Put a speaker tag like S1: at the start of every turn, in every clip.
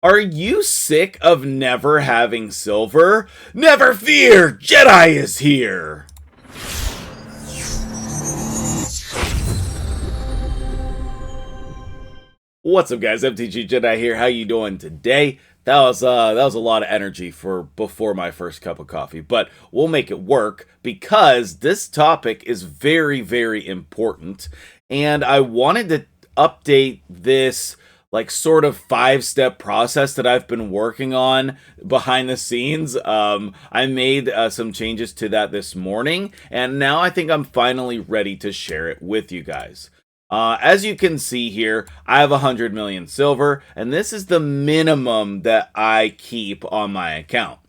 S1: Are you sick of never having silver? Never fear, Jedi is here! What's up, guys? MtgJedi here. How you doing today? That was a lot of energy for before my first cup of coffee, but we'll make it work because this topic is very, very important, and I wanted to update this sort of 5-step process that I've been working on behind the scenes. I made some changes to that this morning, and now I think I'm finally ready to share it with you guys. As you can see here, I have 100 million silver, and this is the minimum that I keep on my account.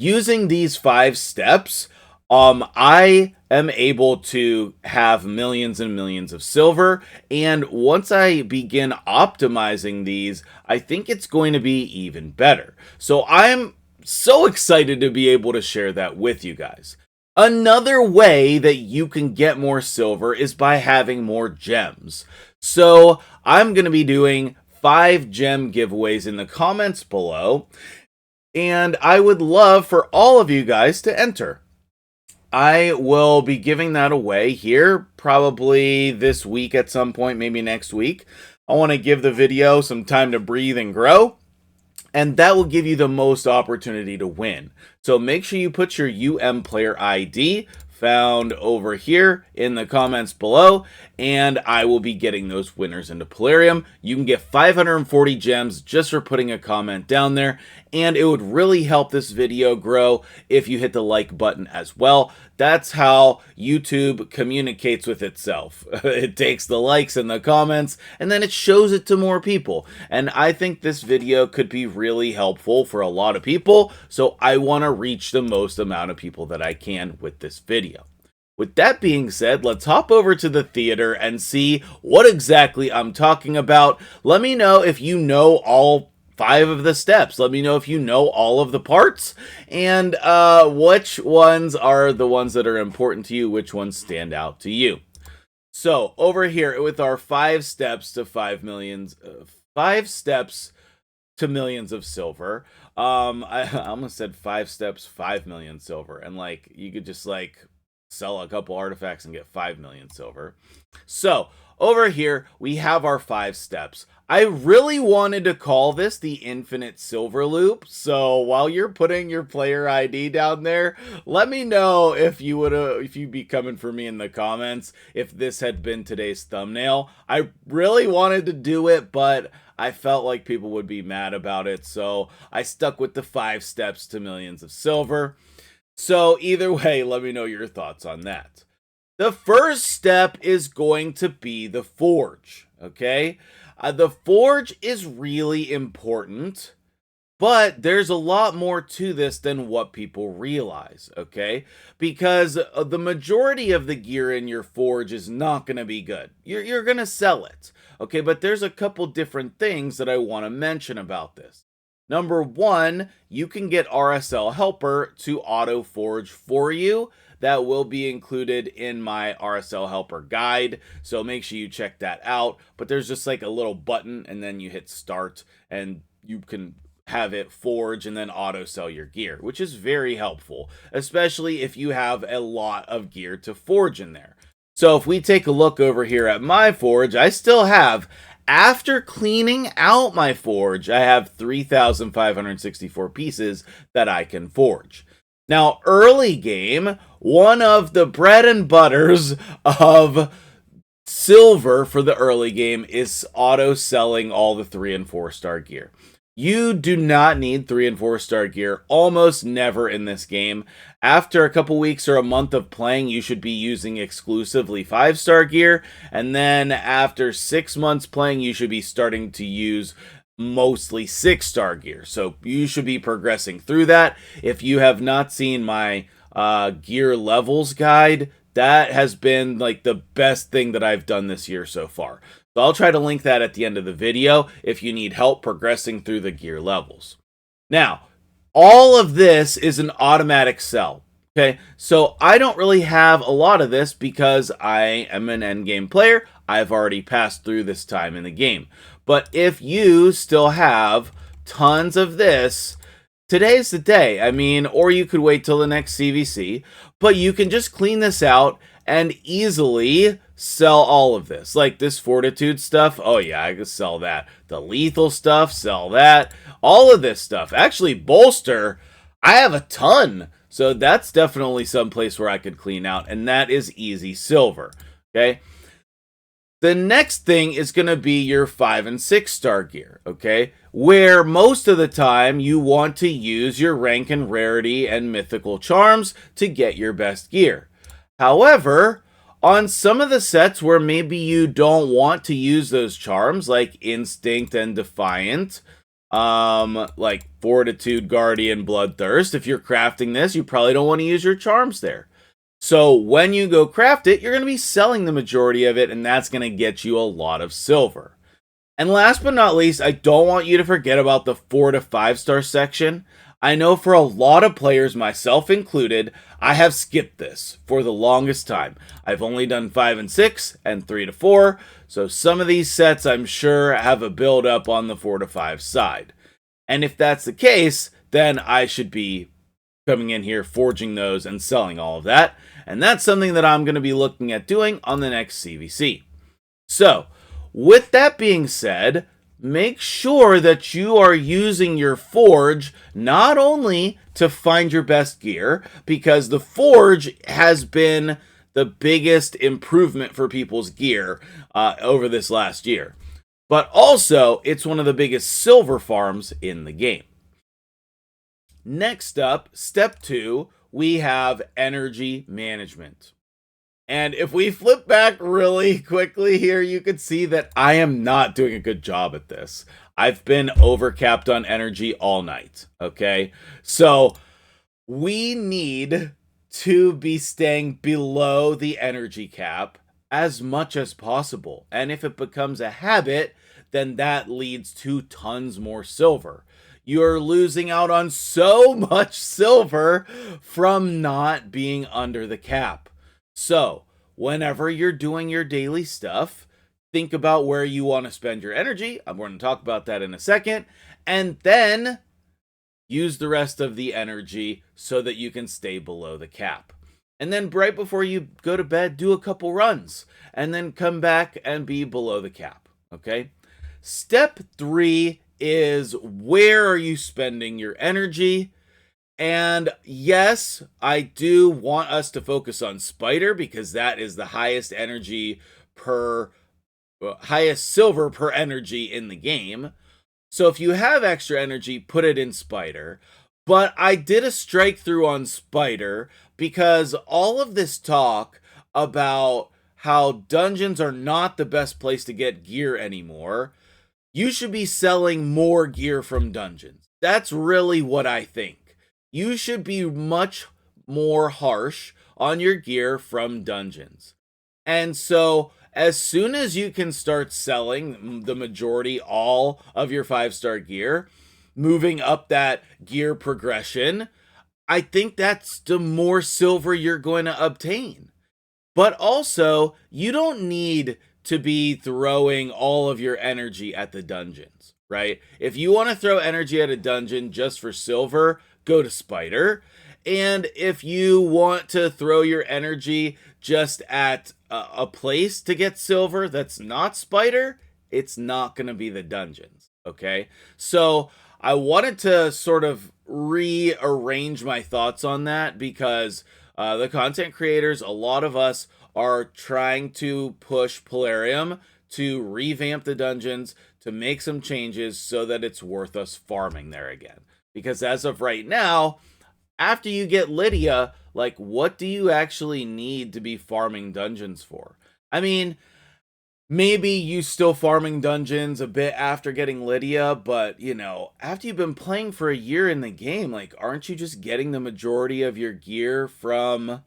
S1: Using these 5 steps, I am able to have millions and millions of silver, and once I begin optimizing these, I think it's going to be even better. So I'm so excited to be able to share that with you guys. Another way that you can get more silver is by having more gems. So I'm going to be doing 5 gem giveaways in the comments below, and I would love for all of you guys to enter. I will be giving that away here probably this week at some point, maybe next week. I want to give the video some time to breathe and grow, and that will give you the most opportunity to win. So make sure you put your player ID found over here in the comments below, and I will be getting those winners into Polarium. You can get 540 gems just for putting a comment down there, and it would really help this video grow if you hit the like button as well. That's how YouTube communicates with itself. It takes the likes and the comments, and then it shows it to more people. And I think this video could be really helpful for a lot of people, so I want to reach the most amount of people that I can with this video. With that being said, let's hop over to the theater and see what exactly I'm talking about. Let me know if you know all 5 of the steps. Let me know if you know all of the parts, and which ones are the ones that are important to you, which ones stand out to you. So over here with our 5 steps to 5 steps to millions of silver. I almost said 5 steps, 5 million silver, and you could just sell a couple artifacts and get 5 million silver. So over here we have our 5 steps. I really wanted to call this the infinite silver loop, so while you're putting your player ID down there, let me know if you'd be coming for me in the comments if this had been today's thumbnail. I really wanted to do it, but I felt like people would be mad about it, so I stuck with the 5 steps to millions of silver. So either way, let me know your thoughts on that. The first step is going to be the forge, okay? The forge is really important, but there's a lot more to this than what people realize, okay? Because the majority of the gear in your forge is not going to be good. You're going to sell it, okay? But there's a couple different things that I want to mention about this. Number 1, you can get RSL Helper to auto forge for you. That will be included in my RSL Helper guide, so make sure you check that out. But there's just a little button, and then you hit start, and you can have it forge and then auto sell your gear, which is very helpful, especially if you have a lot of gear to forge in there. So if we take a look over here at my forge, I still have, after cleaning out my forge, I have 3,564 pieces that I can forge. Now, early game, one of the bread and butters of silver for the early game is auto-selling all the 3- and 4-star gear. You do not need 3- and 4-star gear almost never in this game. After a couple weeks or a month of playing, you should be using exclusively 5-star gear, and then after 6 months playing, you should be starting to use mostly 6-star gear. So you should be progressing through that. If you have not seen my gear levels guide, that has been the best thing that I've done this year so far. So I'll try to link that at the end of the video if you need help progressing through the gear levels. Now, all of this is an automatic sell. Okay, so I don't really have a lot of this because I am an endgame player. I've already passed through this time in the game. But if you still have tons of this, today's the day. I mean, or you could wait till the next CVC, but you can just clean this out and easily sell all of this. Like this fortitude stuff, oh yeah, I could sell that. The lethal stuff, sell that. All of this stuff. Actually, bolster, I have a ton. So that's definitely some place where I could clean out, and that is easy silver. Okay. The next thing is going to be your 5 and 6 star gear, okay? Where most of the time you want to use your rank and rarity and mythical charms to get your best gear. However, on some of the sets where maybe you don't want to use those charms, like Instinct and Defiant, like Fortitude, Guardian, Bloodthirst, if you're crafting this, you probably don't want to use your charms there. So when you go craft it, you're going to be selling the majority of it, and that's going to get you a lot of silver. And last but not least, I don't want you to forget about the 4 to 5 star section. I know for a lot of players, myself included, I have skipped this for the longest time. I've only done 5 and 6 and 3 to 4, so some of these sets I'm sure have a build up on the 4 to 5 side. And if that's the case, then I should be coming in here, forging those and selling all of that. And that's something that I'm going to be looking at doing on the next CVC. So, with that being said, make sure that you are using your forge not only to find your best gear, because the forge has been the biggest improvement for people's gear over this last year, but also it's one of the biggest silver farms in the game. Next up, step 2, we have energy management. And if we flip back really quickly here, you can see that I am not doing a good job at this. I've been overcapped on energy all night, okay? So we need to be staying below the energy cap as much as possible. And if it becomes a habit, then that leads to tons more silver. You're losing out on so much silver from not being under the cap. So, whenever you're doing your daily stuff, think about where you want to spend your energy. I'm going to talk about that in a second. And then use the rest of the energy so that you can stay below the cap. And then right before you go to bed, do a couple runs. And then come back and be below the cap. Okay? Step 3 is where are you spending your energy? And yes, I do want us to focus on Spider because that is the highest energy highest silver per energy in the game. So if you have extra energy, put it in Spider. But I did a strike through on Spider because all of this talk about how dungeons are not the best place to get gear anymore, you should be selling more gear from dungeons. That's really what I think. You should be much more harsh on your gear from dungeons. And so, as soon as you can start selling the majority, all of your 5-star gear, moving up that gear progression, I think that's the more silver you're going to obtain. But also, you don't need to be throwing all of your energy at the dungeons, right? If you want to throw energy at a dungeon just for silver, go to Spider. And if you want to throw your energy just at a place to get silver that's not Spider, it's not going to be the dungeons, okay? So I wanted to sort of rearrange my thoughts on that because the content creators, a lot of us are trying to push Polarium to revamp the dungeons, to make some changes so that it's worth us farming there again. Because as of right now, after you get Lydia, like, what do you actually need to be farming dungeons for? I mean, maybe you still farming dungeons a bit after getting Lydia, but, you know, after you've been playing for a year in the game, like, aren't you just getting the majority of your gear from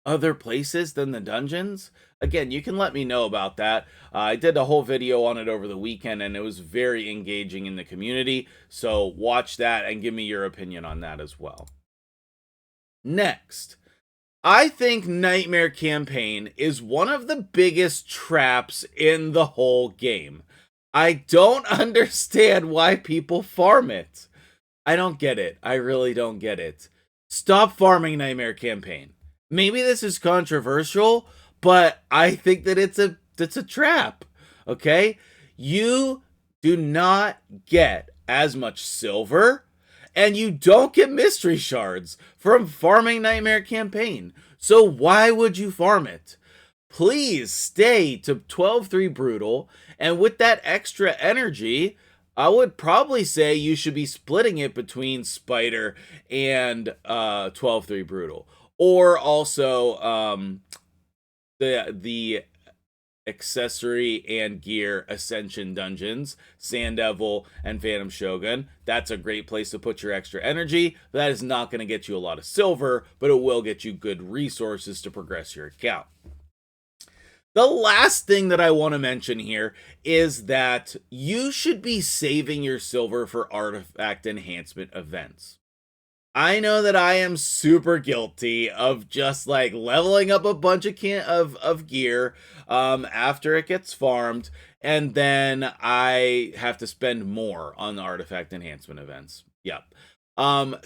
S1: other places than the dungeons? Again, you can let me know about that. I did a whole video on it over the weekend, and it was very engaging in the community, so watch that and give me your opinion on that as well. Next, I think Nightmare Campaign is one of the biggest traps in the whole game. I don't understand why people farm it. I don't get it. I really don't get it. Stop farming Nightmare Campaign. Maybe this is controversial, but I think that it's a trap. Okay? You do not get as much silver, and you don't get mystery shards from farming Nightmare Campaign. So why would you farm it? Please stay to 12-3 Brutal, and with that extra energy, I would probably say you should be splitting it between Spider and 12-3 Brutal. Or also the accessory and gear Ascension dungeons, Sand Devil and Phantom Shogun. That's a great place to put your extra energy. That is not going to get you a lot of silver, but it will get you good resources to progress your account. The last thing that I want to mention here is that you should be saving your silver for artifact enhancement events. I know that I am super guilty of just like leveling up a bunch of gear after it gets farmed, and then I have to spend more on the artifact enhancement events. Yep.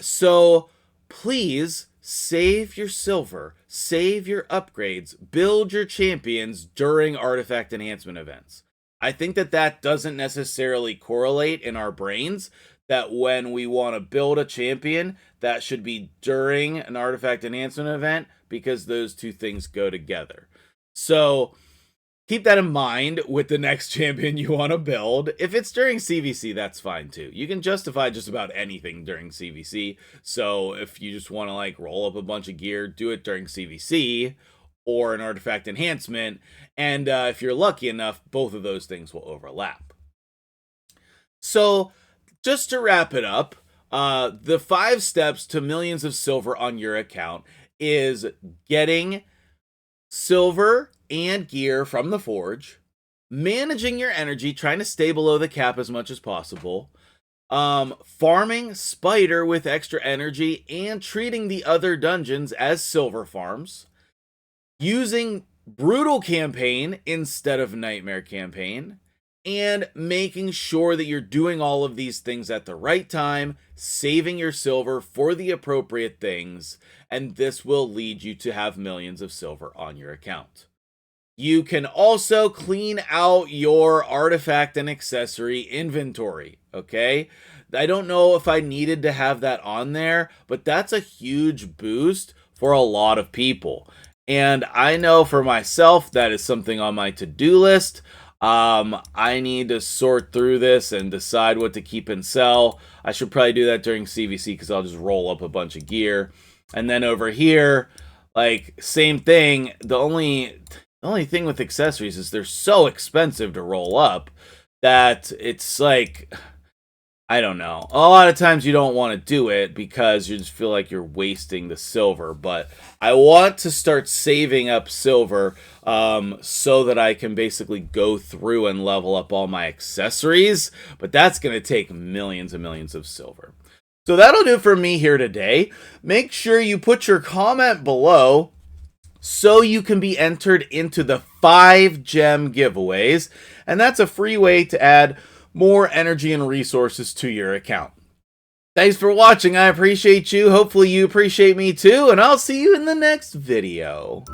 S1: So please save your silver, save your upgrades, build your champions during artifact enhancement events. I think that doesn't necessarily correlate in our brains, that when we want to build a champion, that should be during an artifact enhancement event, because those two things go together. So keep that in mind with the next champion you want to build. If it's during CVC, that's fine too. You can justify just about anything during CVC. So if you just want to like roll up a bunch of gear, do it during CVC or an artifact enhancement. And if you're lucky enough, both of those things will overlap. So just to wrap it up, the 5 steps to millions of silver on your account is getting silver and gear from the forge, managing your energy, trying to stay below the cap as much as possible, farming Spider with extra energy and treating the other dungeons as silver farms, using Brutal Campaign instead of Nightmare Campaign, and making sure that you're doing all of these things at the right time, saving your silver for the appropriate things, and this will lead you to have millions of silver on your account. You can also clean out your artifact and accessory inventory, okay? I don't know if I needed to have that on there, but that's a huge boost for a lot of people. And I know for myself, that is something on my to-do list. I need to sort through this and decide what to keep and sell. I should probably do that during CVC, because I'll just roll up a bunch of gear. And then over here, like, same thing. The only thing with accessories is they're so expensive to roll up that it's like, I don't know. A lot of times you don't want to do it because you just feel like you're wasting the silver. But I want to start saving up silver so that I can basically go through and level up all my accessories. But that's going to take millions and millions of silver. So that'll do for me here today. Make sure you put your comment below so you can be entered into the 5 gem giveaways. And that's a free way to add more energy and resources to your account. Thanks for watching. I appreciate you. Hopefully you appreciate me too, and I'll see you in the next video.